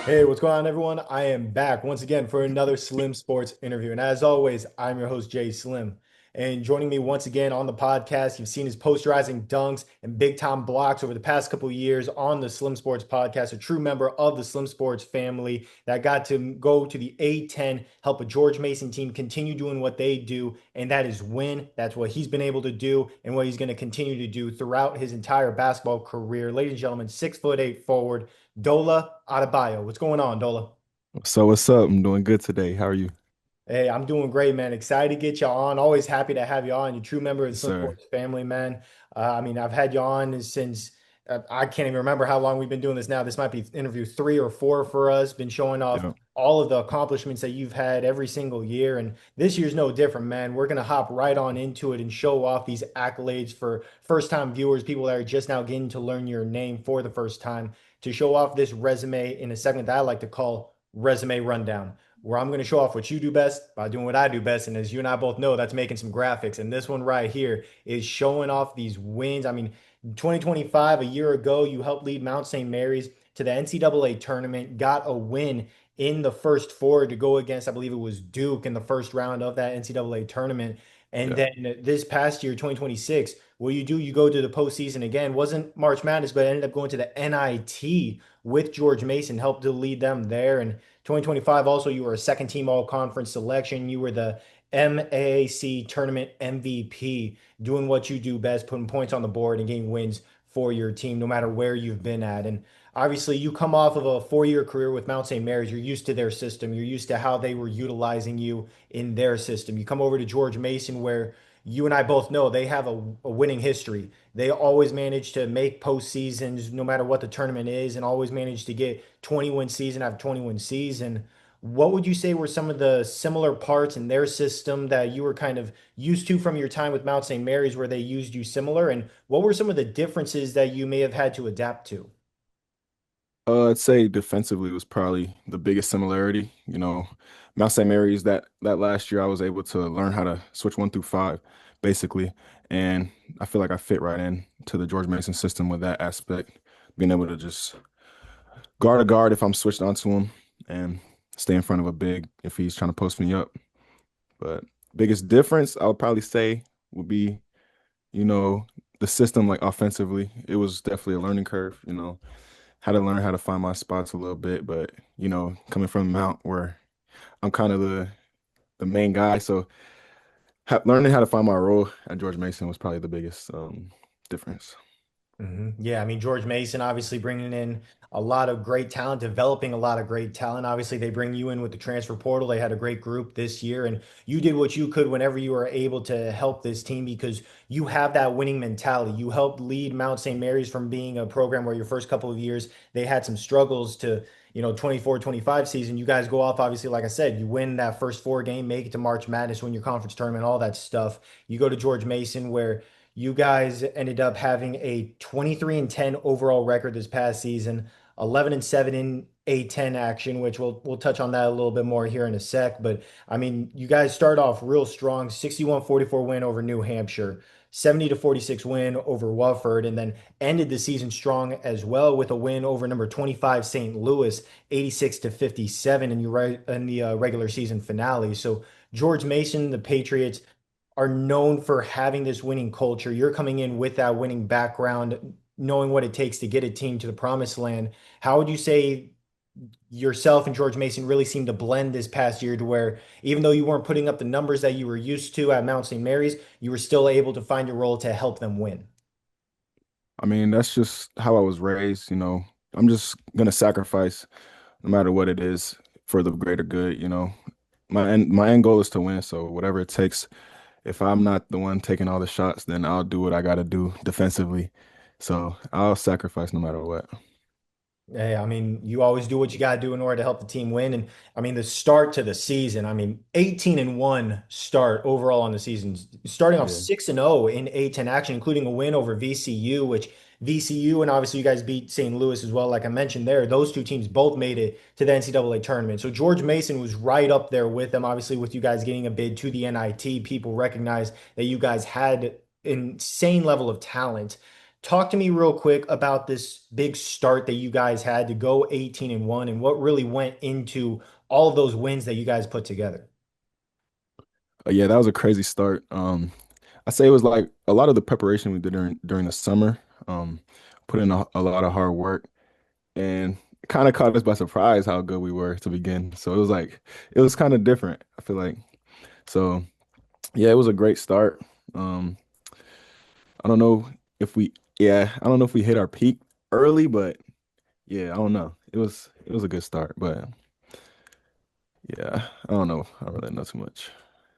Hey, what's going on, everyone? I am back once again for another Slim Sports interview. And as always, I'm your host, Jay Slim. And joining me once again on the podcast, you've seen his posterizing dunks and big time blocks over the past couple of years on the Slim Sports podcast, a true member of the Slim Sports family that got to go to the A10, help a George Mason team continue doing what they do, and that is win. That's what he's been able to do and what he's going to continue to do throughout his entire basketball career. Ladies and gentlemen, 6'8" forward. Dola Adebayo. What's going on, Dola? So what's up? I'm doing good today. How are you? Hey, I'm doing great, man. Excited to get you on. Always happy to have you on. You're a true member of the Yes, Slim sir. Sports family, man. I've had you on since I can't even remember how long we've been doing this now. This might be interview 3 or 4 for us. Been showing off Yeah. all of the accomplishments that you've had every single year. And this year's no different, man. We're going to hop right on into it and show off these accolades for first-time viewers, people that are just now getting to learn your name for the first time, to show off this resume in a segment that I like to call Resume Rundown, where I'm going to show off what you do best by doing what I do best. And as you and I both know, that's making some graphics. And this one right here is showing off these wins. 2025, a year ago, you helped lead Mount St. Mary's to the NCAA tournament, got a win in the first four to go against, I believe it was Duke in the first round of that NCAA tournament. And Yeah. then this past year, 2026, what you do, you go to the postseason again. Wasn't March Madness, but ended up going to the NIT with George Mason, helped to lead them there. And 2025, also, you were a second team all conference selection. You were the MAC tournament MVP, doing what you do best, putting points on the board and getting wins for your team, no matter where you've been at. And obviously, you come off of a 4 year career with Mount St. Mary's. You're used to their system, you're used to how they were utilizing you in their system. You come over to George Mason, where you and I both know they have a winning history. They always manage to make postseasons no matter what the tournament is, and always manage to get 20-win season after 20-win season. What would you say were some of the similar parts in their system that you were kind of used to from your time with Mount St. Mary's, where they used you similar? And what were some of the differences that you may have had to adapt to? I'd say defensively was probably the biggest similarity. Mount St. Mary's that last year I was able to learn how to switch 1 through 5, basically. And I feel like I fit right in to the George Mason system with that aspect, being able to just guard a guard if I'm switched onto him and stay in front of a big if he's trying to post me up. But biggest difference I would probably say would be, you know, the system like offensively. It was definitely a learning curve, had to learn how to find my spots a little bit, but coming from Mount where I'm kind of the main guy, so learning how to find my role at George Mason was probably the biggest difference. Yeah, George Mason obviously bringing in a lot of great talent, developing a lot of great talent. Obviously, they bring you in with the transfer portal. They had a great group this year, and you did what you could whenever you were able to help this team because you have that winning mentality. You helped lead Mount St. Mary's from being a program where your first couple of years they had some struggles to, 24-25 season. You guys go off, obviously, like I said, you win that first four game, make it to March Madness, win your conference tournament, all that stuff. You go to George Mason where you guys ended up having a 23-10 overall record this past season, 11-7 in A10 action, which we'll touch on that a little bit more here in a sec. But you guys start off real strong, 61-44 win over New Hampshire, 70-46 win over Wofford, and then ended the season strong as well with a win over number 25 St. Louis, 86-57 in the regular season finale. So George Mason, the Patriots are known for having this winning culture. You're coming in with that winning background, knowing what it takes to get a team to the promised land. How would you say yourself and George Mason really seemed to blend this past year to where even though you weren't putting up the numbers that you were used to at Mount St. Mary's, you were still able to find your role to help them win? I mean, that's just how I was raised. I'm just gonna sacrifice no matter what it is for the greater good. My end goal is to win, so whatever it takes. If I'm not the one taking all the shots, then I'll do what I gotta do defensively. So I'll sacrifice no matter what. Hey, you always do what you got to do in order to help the team win. And the start to the season, 18-1 start overall on the season, starting off Yeah. 6-0 in A10 action, including a win over VCU, which VCU and obviously you guys beat St. Louis as well. Like I mentioned there, those two teams both made it to the NCAA tournament. So George Mason was right up there with them. Obviously, with you guys getting a bid to the NIT, people recognize that you guys had insane level of talent. talk to me real quick about this big start that you guys had to go 18-1 and what really went into all of those wins that you guys put together. Yeah, that was a crazy start. I say it was like a lot of the preparation we did during the summer. Put in a lot of hard work, and it kind of caught us by surprise how good we were to begin. So it was like it was kind of different. I feel like so. Yeah, it was a great start. Um, I don't know if we, yeah, I don't know if we hit our peak early, but yeah, I don't know. It was a good start, but yeah, I don't know. I don't really know too much.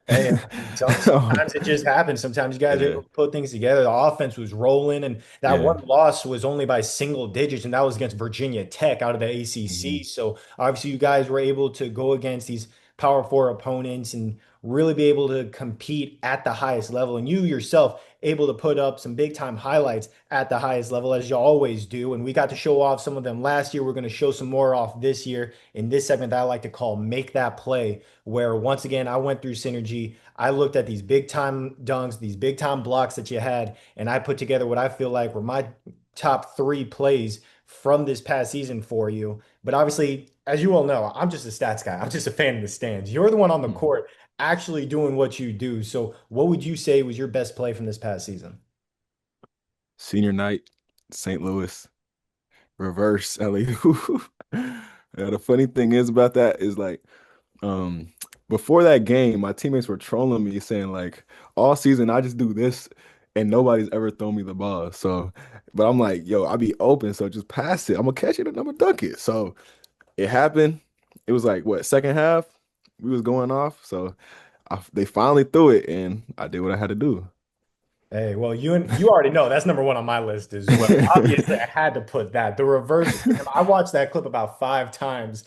Hey, sometimes it just happens. Sometimes you guys are Yeah, able to put things together. The offense was rolling, and that yeah. one loss was only by single digits, and that was against Virginia Tech out of the ACC. Hmm. So obviously, you guys were able to go against these Power Four opponents and really be able to compete at the highest level. And you yourself able to put up some big time highlights at the highest level, as you always do. And we got to show off some of them last year. We're going to show some more off this year in this segment that I like to call "Make That Play," where once again I went through synergy. I looked at these big time dunks, these big time blocks that you had, and I put together what I feel like were my top three plays from this past season for you. But obviously, as you all know, I'm just a stats guy. I'm just a fan of the stands. You're the one on the court actually doing what you do. So, what would you say was your best play from this past season? Senior night, St. Louis, reverse alley-oop. Yeah, the funny thing is about that is like Um, before that game, my teammates were trolling me saying like all season I just do this and nobody's ever thrown me the ball. So, but I'm like, yo, I be open, so just pass it. I'm gonna catch it and I'm gonna dunk it. So it happened. It was like what, second half? We was going off. So they finally threw it and I did what I had to do. Hey, well, you already know that's number one on my list as well. Obviously, I had to put that. The reverse slam. I watched that clip about 5 times.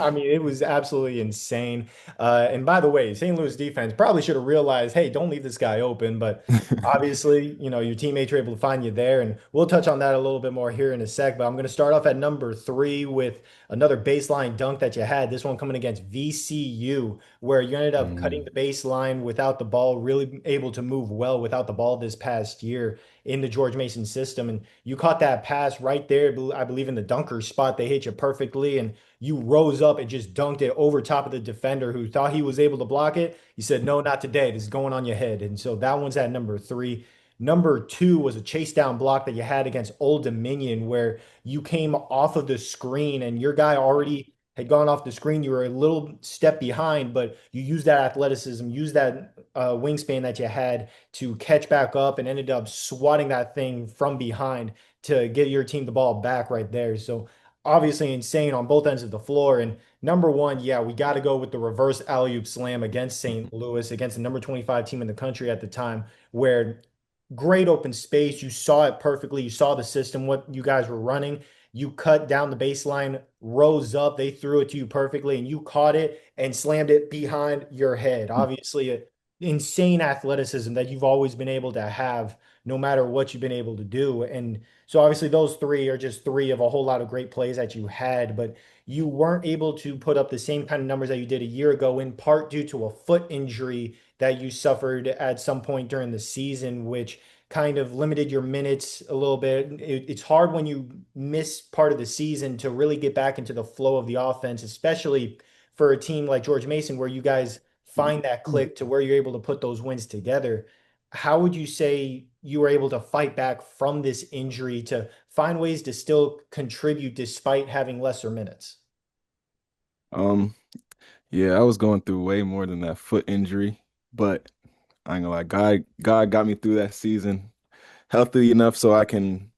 I mean, it was absolutely insane. And by the way, St. Louis defense probably should have realized, hey, don't leave this guy open. But obviously, your teammates were able to find you there. And we'll touch on that a little bit more here in a sec. But I'm going to start off at number three with another baseline dunk that you had. This one coming against VCU, where you ended up cutting Mm. the baseline without the ball, really able to move well without the ball this past year in the George Mason system. And you caught that pass right there, I believe, in the dunker spot. They hit you perfectly. And you rose up and just dunked it over top of the defender who thought he was able to block it. You said, no, not today. This is going on your head. And so that one's at number three. Number two was a chase down block that you had against Old Dominion, where you came off of the screen and your guy already had gone off the screen. You were a little step behind, but you used that athleticism, used that wingspan that you had to catch back up and ended up swatting that thing from behind to get your team the ball back right there. So obviously insane on both ends of the floor. And number one, yeah, we got to go with the reverse alley-oop slam against St. Louis, against the number 25 team in the country at the time, where great open space. You saw it perfectly. You saw the system, what you guys were running. You cut down the baseline, rose up. They threw it to you perfectly, and you caught it and slammed it behind your head. Obviously, insane athleticism that you've always been able to have, no matter what you've been able to do. And so, obviously, those three are just three of a whole lot of great plays that you had, but you weren't able to put up the same kind of numbers that you did a year ago, in part due to a foot injury that you suffered at some point during the season, which kind of limited your minutes a little bit. It's hard when you miss part of the season to really get back into the flow of the offense, especially for a team like George Mason, where you guys find that click to where you're able to put those wins together. How would you say you were able to fight back from this injury to find ways to still contribute despite having lesser minutes? Um, yeah, I was going through way more than that foot injury, but I ain't gonna lie, God got me through that season healthy enough so I can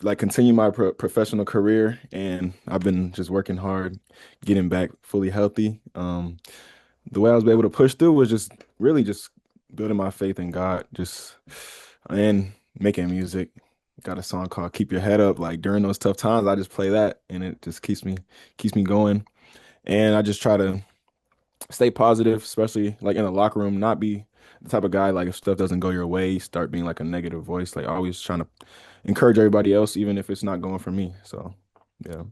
like continue my professional career, and I've been just working hard, getting back fully healthy. The way I was able to push through was just really just building my faith in God, just and making music. Got a song called "Keep Your Head Up." Like during those tough times, I just play that, and it just keeps me going. And I just try to stay positive, especially like in the locker room, not be the type of guy like if stuff doesn't go your way, start being like a negative voice. Like always trying to encourage everybody else, even if it's not going for me. So yeah.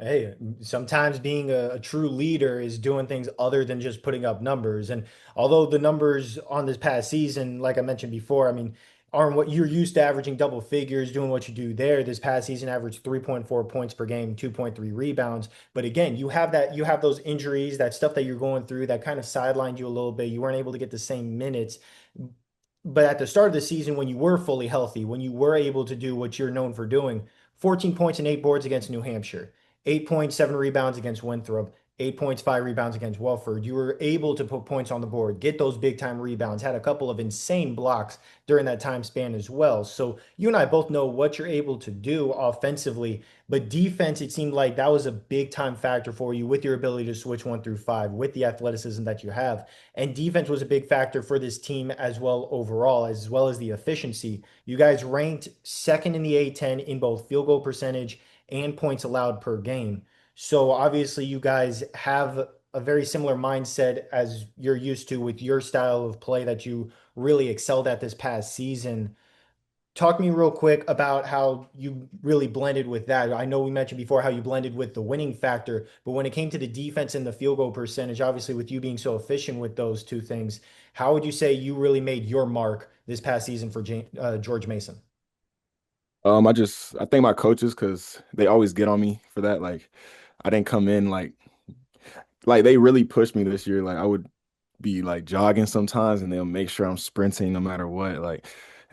Hey, sometimes being a true leader is doing things other than just putting up numbers. And although the numbers on this past season, like I mentioned before, I mean, aren't what you're used to averaging double figures, doing what you do there. This past season averaged 3.4 points per game, 2.3 rebounds. But again, you have those injuries, that stuff that you're going through that kind of sidelined you a little bit. You weren't able to get the same minutes. But at the start of the season, when you were fully healthy, when you were able to do what you're known for doing, 14 points and 8 boards against New Hampshire, 8.7 rebounds against Winthrop, 8 points, 5 rebounds against Welford. You were able to put points on the board, get those big time rebounds, had a couple of insane blocks during that time span as well. So you and I both know what you're able to do offensively, but defense, it seemed like that was a big time factor for you with your ability to switch 1 through 5, with the athleticism that you have. And defense was a big factor for this team as well overall, as well as the efficiency. You guys ranked second in the A10 in both field goal percentage and points allowed per game. So obviously, you guys have a very similar mindset as you're used to with your style of play that you really excelled at this past season. Talk to me real quick about how you really blended with that. I know we mentioned before how you blended with the winning factor, but when it came to the defense and the field goal percentage, obviously with you being so efficient with those two things, how would you say you really made your mark this past season for George Mason? I thank my coaches because they always get on me for that. Like, I didn't come in like they really pushed me this year. Like, I would be like jogging sometimes, and they'll make sure I'm sprinting no matter what. Like,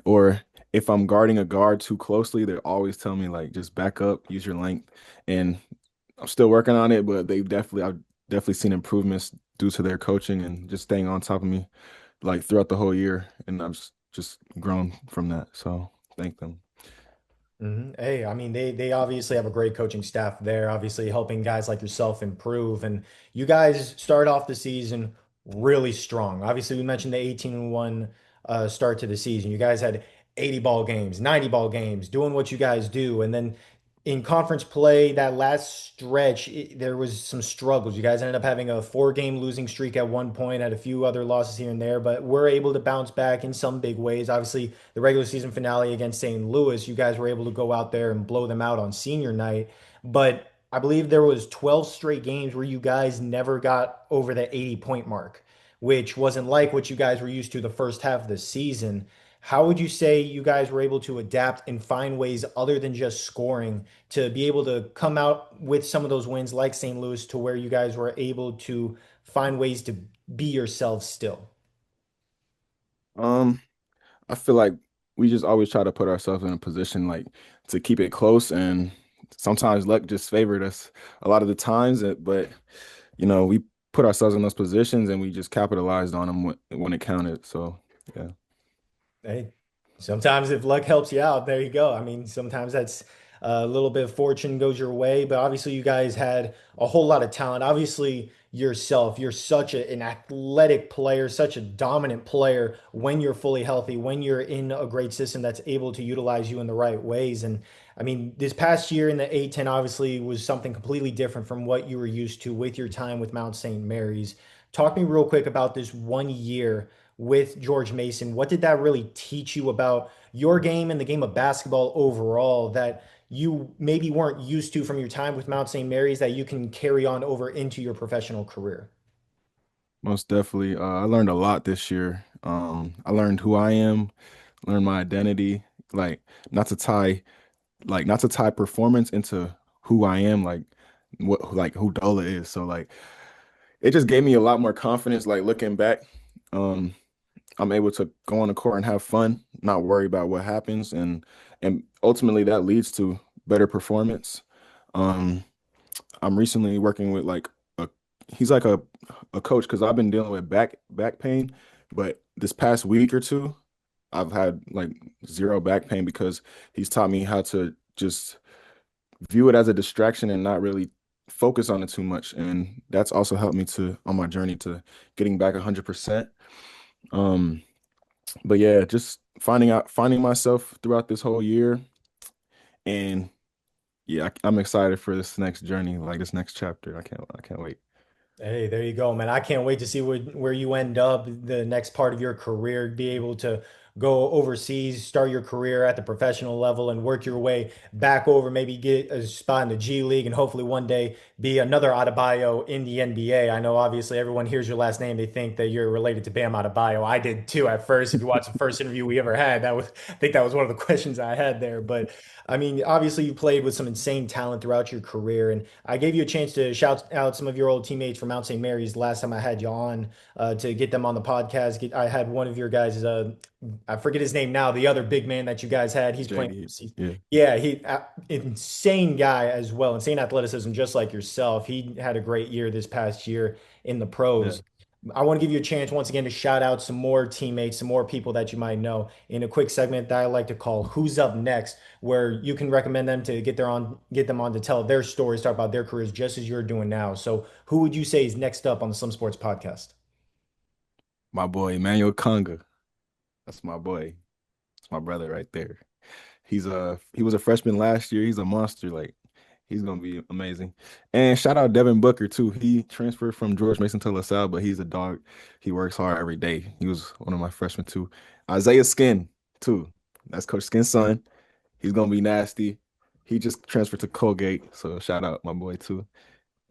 or if I'm guarding a guard too closely, they always tell me like just back up, use your length. And I'm still working on it, but I've definitely seen improvements due to their coaching and just staying on top of me like throughout the whole year, and I've just grown from that. So thank them. Hey, I mean, they obviously have a great coaching staff there, obviously helping guys like yourself improve. And you guys start off the season really strong. Obviously, we mentioned the 18-1 start to the season. You guys had 80 ball games, 90 ball games, doing what you guys do. And then in conference play, that last stretch, there was some struggles. You guys ended up having a 4 game losing streak at one point, had a few other losses here and there, but were able to bounce back in some big ways. Obviously, the regular season finale against St. Louis, you guys were able to go out there and blow them out on senior night. But I believe there was 12 straight games where you guys never got over the 80-point mark, which wasn't like what you guys were used to the first half of the season. How would you say you guys were able to adapt and find ways other than just scoring to be able to come out with some of those wins like St. Louis to where you guys were able to find ways to be yourselves still? Um, I feel like we just always try to put ourselves in a position like to keep it close, and sometimes luck just favored us a lot of the times. But we put ourselves in those positions and we just capitalized on them when it counted. So yeah. Hey, sometimes if luck helps you out, there you go. I mean, sometimes that's a little bit of fortune goes your way, but obviously you guys had a whole lot of talent. Obviously, yourself, you're such an athletic player, such a dominant player when you're fully healthy, when you're in a great system that's able to utilize you in the right ways. And I mean, this past year in the A10 obviously was something completely different from what you were used to with your time with Mount St. Mary's. Talk me real quick about this one year with George Mason. What did that really teach you about your game and the game of basketball overall that you maybe weren't used to from your time with Mount St. Mary's that you can carry on over into your professional career? Most definitely. I learned a lot this year. I learned who I am, learned my identity, like not to tie not to tie performance into who I am, like who Dola is. So like it just gave me a lot more confidence. Like looking back, um, I'm able to go on the court and have fun, not worry about what happens, and ultimately that leads to better performance. Um, I'm recently working with like a he's like a coach because I've been dealing with back pain, but this past week or two, I've had like zero back pain because he's taught me how to just view it as a distraction and not really focus on it too much. And that's also helped me to on my journey to getting back 100%. Um, but yeah, just finding myself throughout this whole year. And yeah, I'm excited for this next journey, like this next chapter. I can't wait. Hey, there you go, man. I can't wait to see where you end up, the next part of your career, be able to go overseas, start your career at the professional level, and work your way back over, maybe get a spot in the G League, and hopefully one day be another Adebayo in the NBA. I know obviously everyone hears your last name, they think that you're related to Bam Adebayo. I did too at first. If you watch the first interview we ever had, that was I think that was one of the questions I had there. But I mean, obviously you played with some insane talent throughout your career, and I gave you a chance to shout out some of your old teammates from Mount St. Mary's last time I had you on to get them on the podcast. I had one of your guys, I forget his name now, the other big man that you guys had. He's playing JD. overseas. Yeah. Yeah, insane guy as well, insane athleticism, just like yourself. He had a great year this past year in the Yeah. pros. I want to give you a chance once again to shout out some more teammates, some more people that you might know in a quick segment that I like to call "Who's Up Next," where you can recommend them to get them on to tell their stories, talk about their careers, just as you're doing now. So, who would you say is next up on the Some Sports podcast? My boy, Emmanuel Conga. That's my boy. That's my brother right there. He was a freshman last year. He's a monster. Like he's gonna be amazing. And shout out Devin Booker too. He transferred from George Mason to LaSalle, but he's a dog. He works hard every day. He was one of my freshmen too. Isaiah Skin too. That's Coach Skin's son. He's gonna be nasty. He just transferred to Colgate, so shout out my boy too.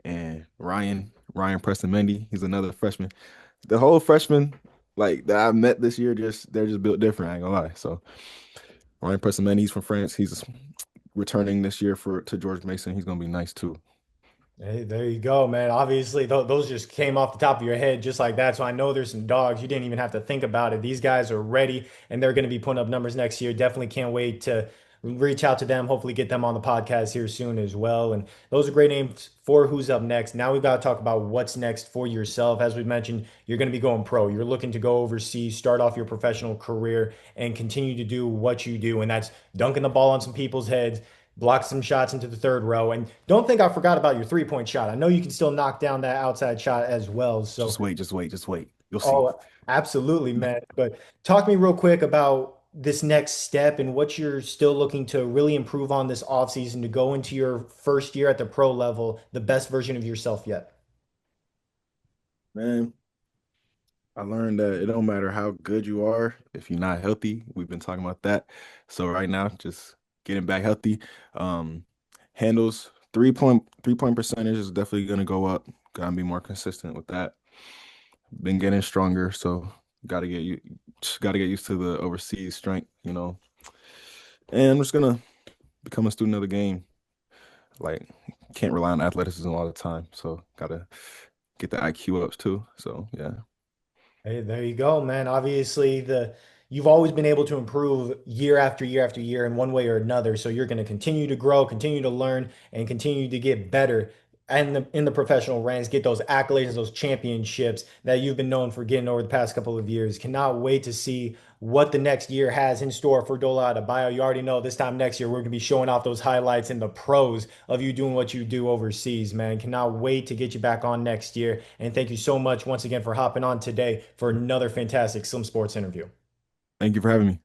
And Ryan Preston Mendy. He's another freshman. The whole freshman like that I met this year, just they're just built different. I ain't gonna lie. So Ryan Preston Mendy, he's from France. He's returning this year for to George Mason. He's gonna be nice too. Hey, there you go, man. Obviously, th those just came off the top of your head just like that. So I know there's some dogs. You didn't even have to think about it. These guys are ready and they're going to be putting up numbers next year. Definitely can't wait to reach out to them. Hopefully, get them on the podcast here soon as well. And those are great names for who's up next. Now we've got to talk about what's next for yourself. As we mentioned, you're going to be going pro. You're looking to go overseas, start off your professional career, and continue to do what you do. And that's dunking the ball on some people's heads, block some shots into the third row. And don't think I forgot about your 3-point shot. I know you can still knock down that outside shot as well. So, Just wait, just wait, just wait. You'll see. oh, absolutely, man. But talk to me real quick about this next step and what you're still looking to really improve on this offseason to go into your first year at the pro level, the best version of yourself yet. Man, I learned that it don't matter how good you are if you're not healthy. We've been talking about that. So right now, just getting back healthy. Um, handles 3-point percentage is definitely gonna go up. Gotta be more consistent with that. Been getting stronger, so gotta get used to the overseas strength, you know. And I'm just gonna become a student of the game. Like can't rely on athleticism all the time. So gotta get the IQ ups too. So yeah. Hey, there you go, man. Obviously, the you've always been able to improve year after year after year in one way or another. So you're going to continue to grow, continue to learn, and continue to get better and in the professional ranks, get those accolades, those championships that you've been known for getting over the past couple of years. Cannot wait to see what the next year has in store for Dola Adebayo. You already know this time next year we're going to be showing off those highlights and the pros of you doing what you do overseas, man. Cannot wait to get you back on next year. And thank you so much once again for hopping on today for another fantastic Some Sports interview. Thank you for having me.